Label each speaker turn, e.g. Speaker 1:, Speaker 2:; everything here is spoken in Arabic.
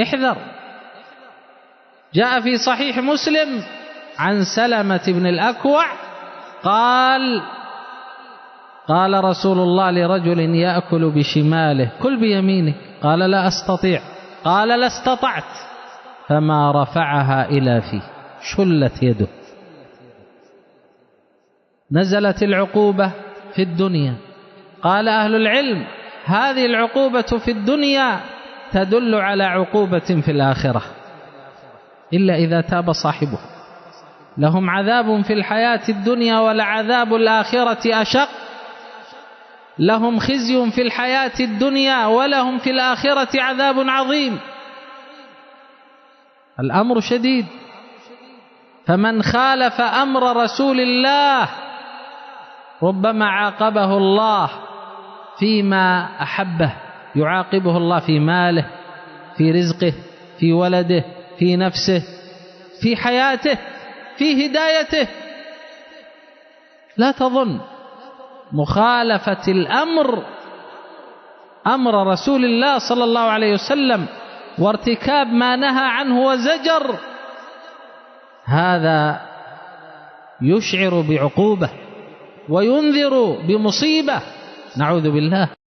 Speaker 1: احذر. جاء في صحيح مسلم عن سلمة بن الأكوع قال رسول الله لرجل يأكل بشماله: كل بيمينك. قال: لا أستطيع. قال: لا استطعت. فما رفعها إلى فيه، شلت يده. نزلت العقوبة في الدنيا. قال أهل العلم: هذه العقوبة في الدنيا تدل على عقوبة في الآخرة، إلا إذا تاب صاحبه. لهم عذاب في الحياة الدنيا ولعذاب الآخرة أشق. لهم خزي في الحياة الدنيا ولهم في الآخرة عذاب عظيم. الأمر شديد. فمن خالف أمر رسول الله ربما عاقبه الله فيما أحبه، يعاقبه الله في ماله، في رزقه، في ولده، في نفسه، في حياته، في هدايته. لا تظن مخالفة الأمر، أمر رسول الله صلى الله عليه وسلم، وارتكاب ما نهى عنه وزجر، هذا يشعر بعقوبة وينذر بمصيبة، نعوذ بالله.